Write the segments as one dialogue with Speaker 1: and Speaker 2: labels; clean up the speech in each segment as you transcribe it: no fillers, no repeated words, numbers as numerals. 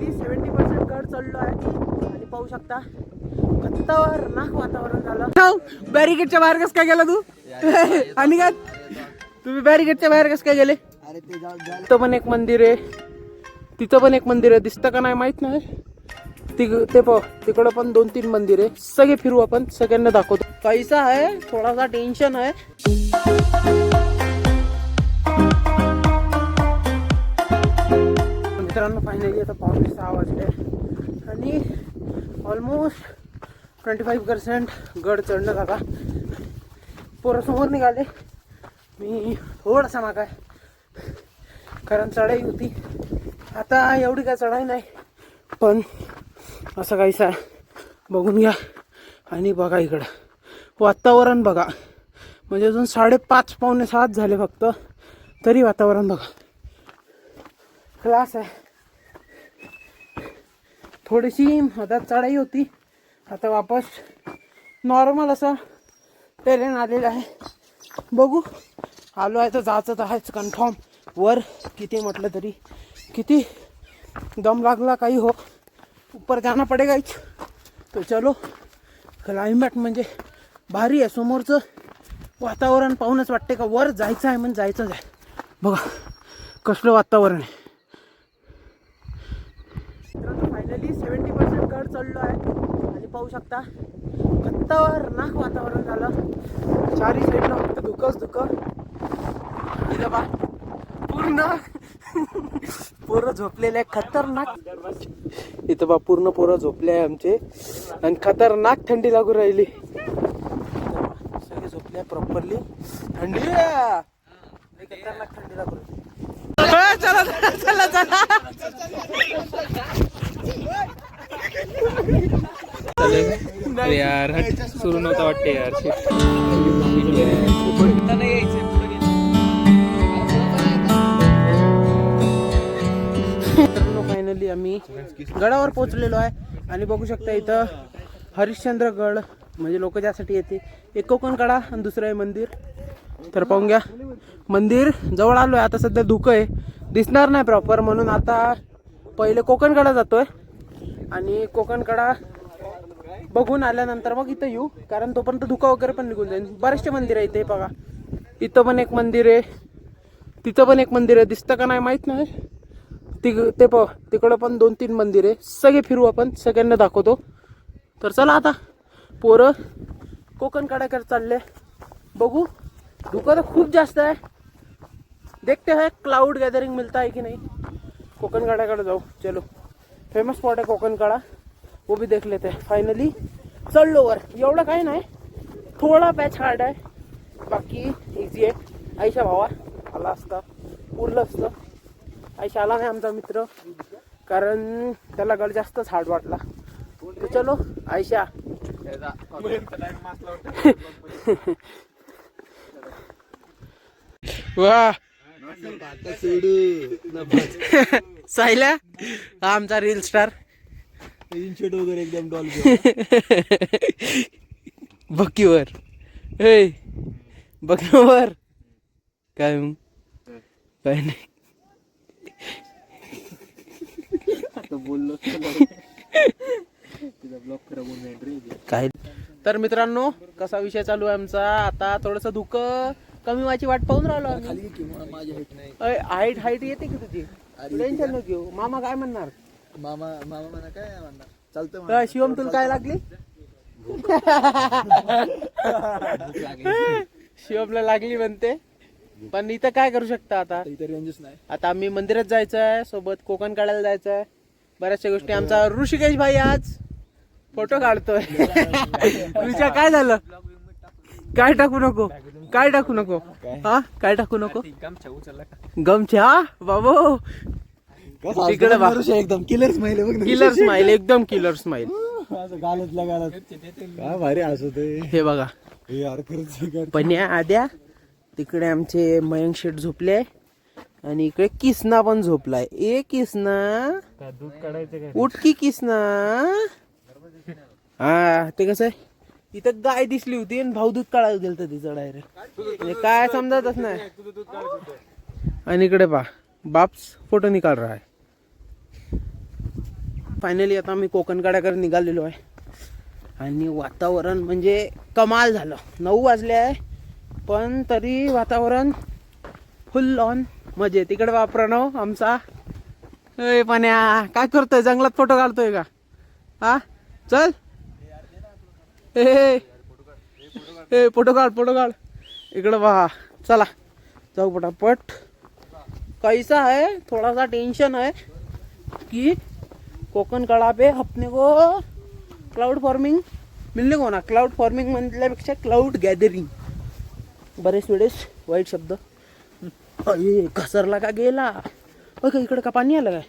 Speaker 1: Finally 70% गड चढलो आहे आणि पाहू शकता खतरनाक वातावरण झालं. बॅरिकेडच्या बाहेर कसं काय गेला तू आणि काय तुम्ही बॅरिकेडच्या बाहेर कसं काय गेले?
Speaker 2: अरे ते
Speaker 1: तिथं पण एक मंदिर आहे, तिथं पण एक मंदिर आहे, दिसतं का नाही माहित नाही. ते पाह तिकडं पण 2-3 मंदिर आहे. सगळे फिरू आपण, सगळ्यांना दाखवतो. पैसा आहे, थोडासा टेन्शन आहे. मित्रांनो फायनली आता 5:45 वाजले आणि ऑलमोस्ट 25% गड चढणं झाला. पोरं समोर निघाले, मी थोडासा मागाय कारण चढाई होती. आता एवढी काय चढाई नाही, पण असं काहीच आहे. बघून घ्या आणि बघा इकडं वातावरण बघा. म्हणजे अजून 5:30 पावणे 7 झाले फक्त, तरी वातावरण बघा क्लास आहे. थोडीशी मधात चढाई होती, आता वापस नॉर्मल असं टेरेन आलेलं आहे. बघू आलो आहे तर जायचं तर आहेच कन्फर्म. वर किती म्हटलं तरी किती दम लागला काही हो, ऊपर जाना पडेगा. तो चलो, क्लायमेट म्हणजे भारी आहे. समोरचं वातावरण पाहूनच वाटते का वर जायचं आहे म्हणजे जायचंच आहे. बघा कसलं वातावरण आहे. फायनली 70% गड चढलो आहे आणि पाहू शकता खतरनाक वातावरण झालं. चारी साईडला फक्त धुकंच धुकं. इथं बा पूर्ण पोरं झोपलेले आहे खतरनाक. इथं बा पूर्ण पोरं झोपले आहे आमचे आणि खतरनाक थंडी लागू राहिली. सगळे झोपले प्रॉपरली. थंडी खतरनाक थंडी लागू राहिली. चला चला चला
Speaker 3: अरे यार सुरू नव्हता वाटते यार.
Speaker 1: फायनली आम्ही गडावर पोहोचलेलो आहे आणि बघू शकता इथं हरिश्चंद्रगड म्हणजे लोक ज्यासाठी येते. एक कोकण कडा आणि दुसरं आहे मंदिर. तर पाहून घ्या मंदिर जवळ आलो आहे. आता सध्या धुकं आहे, दिसणार नाही प्रॉपर, म्हणून आता पहिले कोकण कडा जातोय आणि कोकण कडा बघून आल्यानंतर मग इथं येऊ, कारण तोपर्यंत धुका वगैरे पण निघून जाईल. बरेचसे मंदिर आहे इथे बघा. इथं पण एक मंदिर आहे, तिथं पण एक मंदिर आहे, दिसतं का नाही माहित नाही. ते तिकडं पण 2-3 मंदिर आहे. सगळे फिरू आपण, सगळ्यांना दाखवतो. तर चला आता पोरं कोकण कड्याकडे चालले. बघू धुकं तर खूप जास्त आहे. देखते है क्लाउड गॅदरिंग मिलता है की नहीं. कोकण कड्याकडे जाऊ. चलो फेमस स्पॉट आहे कोकण कडा, वो भी देख लेते हैं. फायनली चढलो वर. एवढं काही नाही, थोडा पॅच हार्ड आहे, बाकी इझी आहे. आयशा भावा आला असता उरलं असतं. आयशा आला नाही आमचा मित्र, कारण त्याला गड जास्तच हार्ड वाटला. तर चलो आयशा वा सायला आमचा रील स्टार
Speaker 2: इनशेट वगैरे एकदम डॉल
Speaker 1: बकीवर ए बकीवर काय मग काय नाही
Speaker 2: आता बोललो
Speaker 1: काय. तर मित्रांनो कसा विषय चालू आहे आमचा. आता थोडस धुकं कमी व्हायची वाट पाहून राहिलो आम्ही.
Speaker 2: खाली किंवा माझी हाईट नाही.
Speaker 1: हाईट येते की तुझी, टेन्शन न घेऊ. मामा काय म्हणणार.
Speaker 2: मामा म्हणा काय म्हणणार, चालतं.
Speaker 1: शिवम तुला काय लागली. शिवमला लागली म्हणते, पण इथं काय करू शकता. आता
Speaker 2: इथे रेंजच नाही.
Speaker 1: आता आम्ही मंदिरात जायचं आहे, सोबत कोकण काढायला जायचं आहे, बऱ्याचशा गोष्टी. आमचा ऋषिकेश भाई आज फोटो काढतोय. ऋषा काय झालं, काय टाकू नको, काय टाकू नको, हा काय टाकू नको. गमछा बाबो तिकडे
Speaker 2: एकदम किलर स्माइल बघ.
Speaker 1: किलर स्माइल, एकदम किलर स्माइल.
Speaker 2: गालतला गालत काय भारी हसतोय
Speaker 1: हे बघा.
Speaker 2: यार खरंच
Speaker 1: पन्या आद्या तिकडे आमचे मयंक शेठ झोपले आणि इकडे किसना पण झोपलाय. ए किसना उठकी किसना. हा ते कसं आहे, इथं गाय दिसली होती आणि भाऊ दूध काढायला गेलत तिचं डायरेक्ट, म्हणजे काय समजतच नाही. आणि इकडे पा बाप्स फोटो निकाल रहा है. फायनली आता आम्ही कोकणकड्याकडे निघालेलो आहे आणि वातावरण म्हणजे कमाल झालं. 9 वाजले आहे पण तरी वातावरण फुल ऑन मजेत. तिकडे बा प्रणव आमचा. ए पाण्या काय करतोय, जंगलात फोटो काढतोय का? हा चल ए फोटो काढ इकडं बा. चला जाऊ पटापट. कैसा है, थोड़ा सा टेंशन है कि कोकण कड़ा पे अपने को क्लाउड फार्मिंग मिलने को ना. क्लाउड फार्मिंग म्हटल्यापेक्षा क्लाउड गॅदरिंग. बरेच वेळेस वाईट शब्द. अरे घसरला का गेला. बघ इकडे का पाणी आलं काय.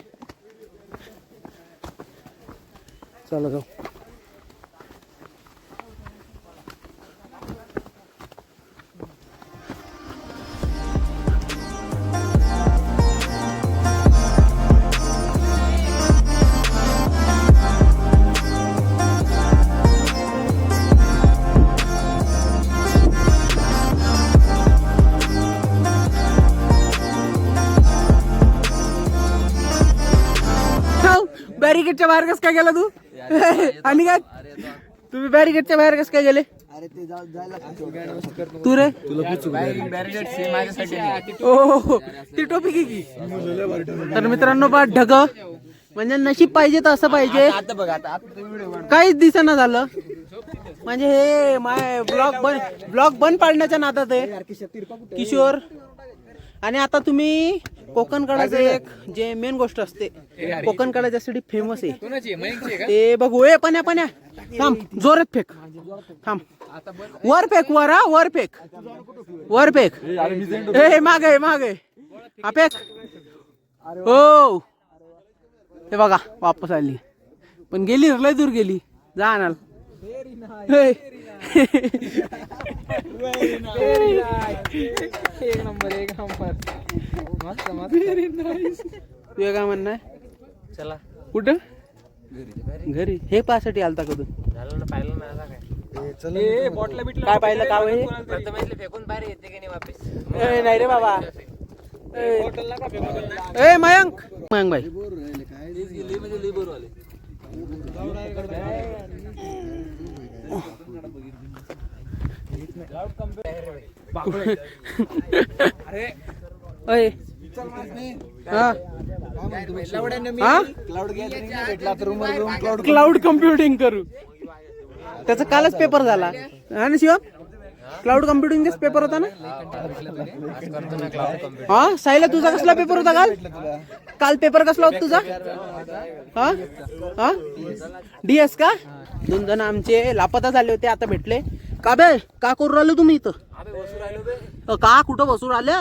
Speaker 1: चला जाऊ. बॅरिकेडच्या बाहेर कस काय गेला तू? आणि काय तुम्ही बॅरिकेडच्या बाहेर कस काय गेले? तू रे ओ ती टोपी की. तर मित्रांनो बा ढग म्हणजे नशीब पाहिजे तर असं पाहिजे. काहीच दिसेना झालं म्हणजे हे माय ब्लॉग बंद पाडण्याच्या नादात आहे किशोर. आणि आता तुम्ही कोकणकडाचं एक जे मेन गोष्ट असते, कोकणकडा ज्यासाठी फेमस आहे ते बघू. ए पाण्या थांब, जोरात फेक. थांब, वर फेक. वर फेक. ए मागे हा फेक. हो हे बघा वापस आली पण गेली लय दूर गेली. जा आणाल.
Speaker 3: एक नंबर मस्त
Speaker 1: तुझं काय म्हणणं आहे?
Speaker 3: चला
Speaker 1: कुठं? घरी. हे पासाठी आलता का तू?
Speaker 3: झालं ना, पाहिलं ना आता
Speaker 1: काय पाहिलं का हे?
Speaker 3: फेकून बाहेर येते की नाही वापस?
Speaker 1: नाही रे बाबा. ए मयंक बाई क्लाउड कम्प्युटिंग करू. त्याचा कालच पेपर झाला आणि शिवम क्लाउड कम्प्युटिंगचाच पेपर होता ना. हा साईला तुझा कसला पेपर होता काल पेपर कसला होता तुझा? हा DS का? 2 जण आमचे लापता झाले होते, आता भेटले. का बे का करू राहिले तुम्ही इथं? का कुठं बसू राहिले?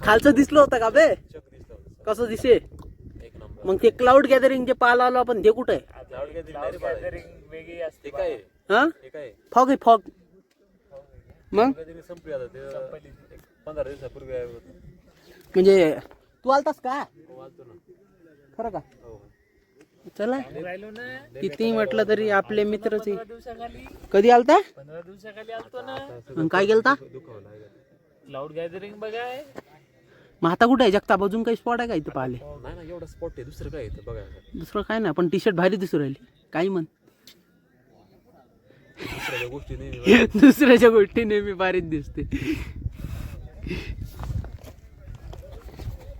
Speaker 1: खालचं दिसलं होतं का बे? कसं दिसे? मग ते क्लाउड गॅदरिंग जे पाहायला आलो आपण ते कुठं आहे? हा फॉग आहे फॉग. मग म्हणजे तू आलतास का? खरं का? चला किती म्हटलं तरी आपले मित्रच आहे. कधी आलता?
Speaker 3: 15 दिवसाखाली आलतो ना.
Speaker 1: मग काय गेलता?
Speaker 3: क्लाउड गॅदरिंग बघाय.
Speaker 1: मग आता कुठे आहे? जगताप अजून काही स्पॉट आहे का इथं पाहिले?
Speaker 3: नाही ना, एवढा स्पॉट आहे. दुसरं काय आहे बघा?
Speaker 1: दुसरं काय ना, पण टी शर्ट भारी दिसू राहिली. काही म्हण. दुसऱ्याच्या गोष्टी नेहमी भारीच दिसते.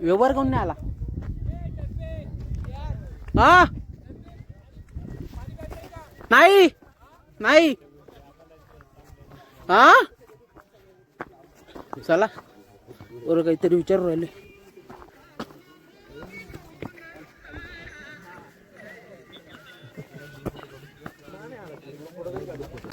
Speaker 1: व्यवहार कोण नाही आला? हा नाही हा चला वर काहीतरी विचारू राहिले.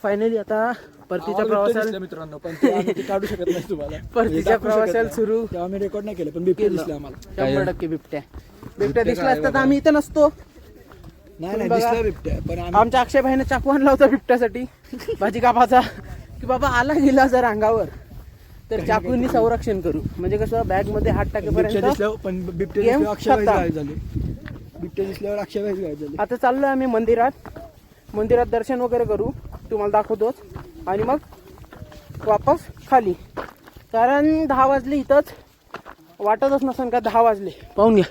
Speaker 1: फायनली आता परतीच्या प्रवासाला
Speaker 2: मित्रांनो, पण ते आम्ही ते काढू शकत नाही तुम्हाला.
Speaker 1: परतीच्या प्रवासाला सुरू
Speaker 2: तेव्हा आम्ही रेकॉर्ड नाही केलं, पण बिबटे दिसले आम्हाला.
Speaker 1: 100% बिबट्या दिसला असता तर आम्ही इथं नसतो.
Speaker 2: नाही दिसला बिबट्या, पण
Speaker 1: आमच्या अक्षय भाईने चाकू आणला होता बिबट्यासाठी भाजी कापाचा, की बाबा आला गेला जर अंगावर तर चाकूंनी संरक्षण करू. म्हणजे कसं बॅग मध्ये हात टाकेपर्यंत.
Speaker 2: पण बिबटे अक्षय गायब झाले. बिबटे दिसल्यावर अक्षय गायब झाले.
Speaker 1: आता चाललोय आम्ही मंदिरात दर्शन वगैरे करू, तुम्हाला दाखवतोच. आणि मग वापस खाली, कारण 10 वाजले. इथंच वाटतच नसेल का 10 वाजले. पाहून घ्या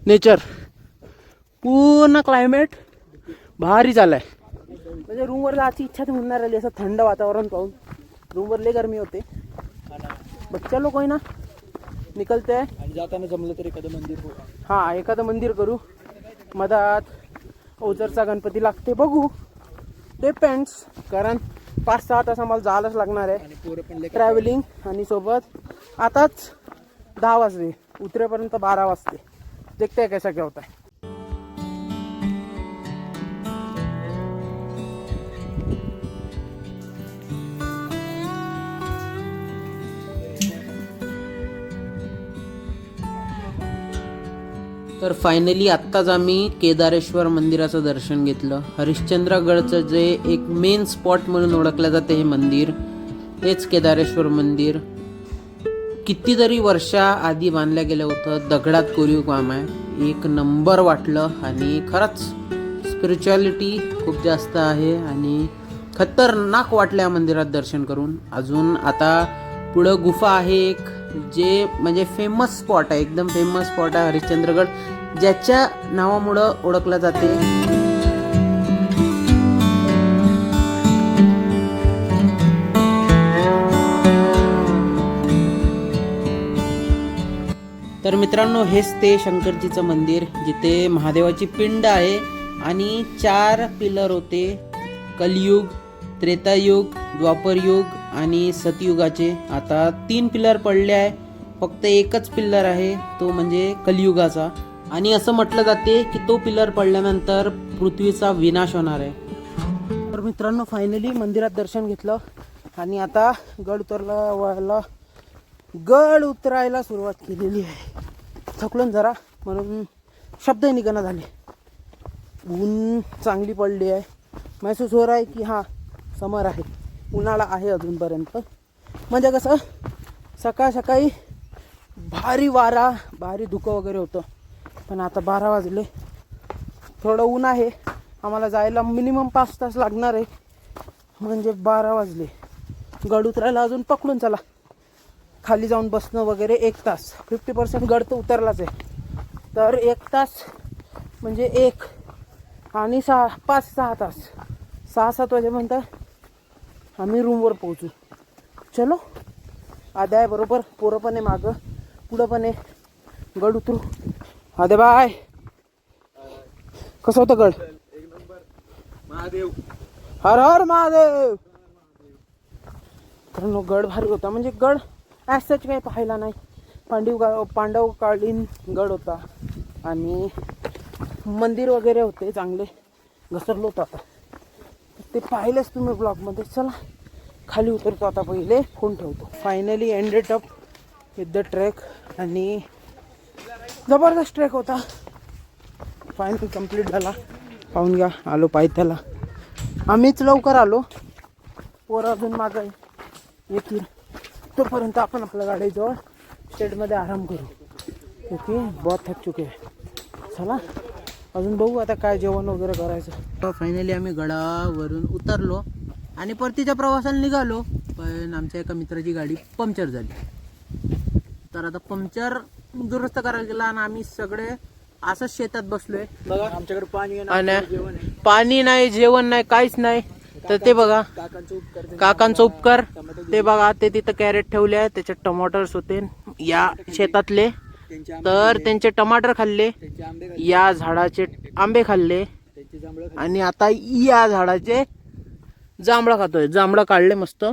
Speaker 1: नेचर पूर्ण क्लायमेट भारी झालाय. म्हणजे रूमवर जायची इच्छा तर म्हणणार आली असं थंड वातावरण पाहून. रूमवर लय गरमी होते. बच्चा लोक आहे ना निकलते.
Speaker 2: आणि जाताना जमलं तर एखादं मंदिर हो.
Speaker 1: हां एखादं मंदिर करू. मधात ओझरचा गणपती लागते बघू. डिपेंड्स कारण 5-6 तास आम्हाला जायलाच लागणार आहे
Speaker 2: आणि पोरं पण लय
Speaker 1: ट्रॅव्हलिंग. आणि सोबत आताच 10 वाजले उतरेपर्यंत 12 वाजते. देखते है कैसा क्या होता है. तर फायनली आत्ताच आम्ही केदारेश्वर मंदिराचं दर्शन घेतलं. हरिश्चंद्रगडचं जे एक मेन स्पॉट म्हणून ओळखलं जाते हे मंदिर, हेच केदारेश्वर मंदिर. कितीतरी वर्षा आधी बांधलं गेलं होतं. दगडात कोरीव काम आहे. एक नंबर वाटलं आणि खरंच स्पिरिच्युअलिटी खूप जास्त आहे आणि खतरनाक वाटलं या मंदिरात दर्शन करून. अजून आता पुढं गुफा आहे एक, जे म्हणजे फेमस स्पॉट आहे, एकदम फेमस स्पॉट आहे हरिश्चंद्रगड, ज्याच्या नावामुळं ओळखलं जाते. तर मित्रांनो हेच ते शंकरजीचं मंदिर जिथे महादेवाची पिंड आहे आणि 4 पिलर होते. कलियुग, त्रेतायुग, द्वापरयुग आणि सतयुगाचे. आता 3 पिलर पडले आहे. फक्त एकच पिल्लर आहे तो म्हणजे कलियुगाचा. आणि असं म्हटलं जाते की तो पिलर पडल्यानंतर पृथ्वीचा विनाश होणार आहे. तर मित्रांनो फायनली मंदिरात दर्शन घेतलं आणि आता गड उतरायला सुरुवात केलेली आहे. थकलो जरा म्हणून शब्द निघणं झाले. ऊन चांगली पडली आहे. महसूस हो रहा है की हां समर आहे, उन्हाळा आहे अजूनपर्यंत. म्हणजे कसं सकाळ सकाळी भारी वारा भारी धुकं वगैरे होतं. पण आता 12 वाजले, थोडं ऊन आहे. आम्हाला जायला मिनिमम 5 तास लागणार आहे. म्हणजे 12 वाजले. गड उतरायला अजून पकडून चला. खाली जाऊन बसणं वगैरे 1 तास. 50% गड तर उतरलाच आहे. तर 1 तास म्हणजे 1 आणि 5-6 तास, 6-7 वाजेपर्यंत आम्ही रूमवर पोहोचू. चलो आद्या आहे बरोबर, पोरं पण आहे मागं, पुढं पण आहे. गड उतरू. आद्या बाय. कसं होतं गड?
Speaker 2: महादेव,
Speaker 1: हर हर महादेव. कारण गड भारी होता. म्हणजे गड ॲसच काही पाहायला नाही. पांडवकालीन गड होता आणि मंदिर वगैरे होते चांगले. घसरलो होतं आता ते पाहिलेच तुम्ही ब्लॉगमध्ये. चला खाली उतरतो आता. पहिले फोन ठेवतो. Finally ended up with the trek आणि जबरदस्त ट्रेक होता. फायनली कंप्लीट झाला. पाहून घ्या आलो पायथ्याला. आम्हीच लवकर आलो, पोरं अजून मागं येतील. तोपर्यंत आपण आपल्या गाडीजवळ शेडमध्ये आराम करू. ओके बहुत थक चुके आहे. चला अजून बघू आता काय जेवण वगैरे करायचं. तर फायनली आम्ही गडावरून उतरलो आणि परतीच्या प्रवासाला निघालो. पण आमच्या एका मित्राची गाडी पंक्चर झाली. तर आता पंक्चर दुरुस्त करायला गेला आणि आम्ही सगळे असंच शेतात बसलोय. बघा
Speaker 2: आमच्याकडे पाणी आहे ना,
Speaker 1: आणि
Speaker 2: जेवण आहे.
Speaker 1: पाणी नाही, जेवण नाही, काहीच नाही. तर ते बघा काकांचं उपकार. ते बघा ते तिथं कॅरेट ठेवले आहे, त्याच्यात टमाटर्स होते या शेतातले. तर त्यांचे टमाटर खाल्ले, या झाडाचे आंबे खाल्ले आणि आता या झाडाचे जांभळं खातोय. जांभळं काढले मस्त,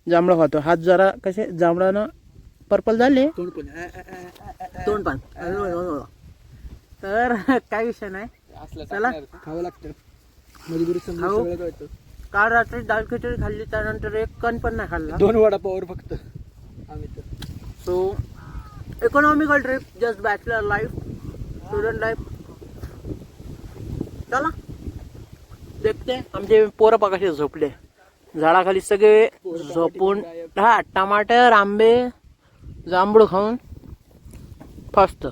Speaker 1: जांभळं खातोय. हात जरा कसे जांभळानं पर्पल झाले, तोंडपान. तर काय विषय नाही. चला
Speaker 2: खावं लागतं. मजबुरी समजून
Speaker 1: खाऊ.
Speaker 2: सगळं कळतं.
Speaker 1: काल रात्री दाल खिचडी खाल्ली, त्यानंतर एक कण पण नाही खाल्ला.
Speaker 2: 2 वडापावर फक्त आम्ही तर.
Speaker 1: So economical trip, just bachelor life, student life. चला देखते. आमचे पोरं पाकाशी झोपले झाडाखाली सगळे झोपून. हा टमाटर आंबे जांभूळ खाऊन फस्त.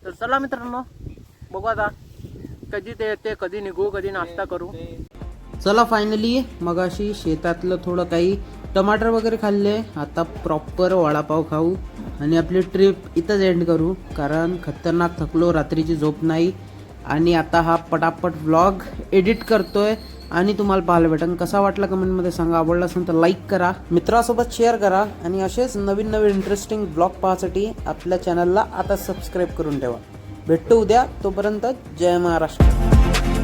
Speaker 1: तर चला मित्रांनो बघू आता कधी ते येते, कधी निघू, कधी नाश्ता करू. चला फायनली मगाशी शेतातलं थोडं काही टमाटर वगैरे खाल्ले. आता प्रॉपर वडापाव खाऊ आणि आपली ट्रिप इथंच एंड करू. कारण खतरनाक थकलो, रात्रीची झोप नाही आणि आता हा पटापट व्लॉग एडिट करतोय आणि तुम्हाला पाहायला भेटेल. कसा वाटला कमेंटमध्ये सांगा. आवडला असेल तर लाईक करा, मित्रासोबत शेअर करा आणि असेच नवीन नवीन इंटरेस्टिंग ब्लॉग पाहण्यासाठी आपल्या चॅनलला आता सबस्क्राईब करून ठेवा. भेटतो उद्या. तोपर्यंत जय महाराष्ट्र.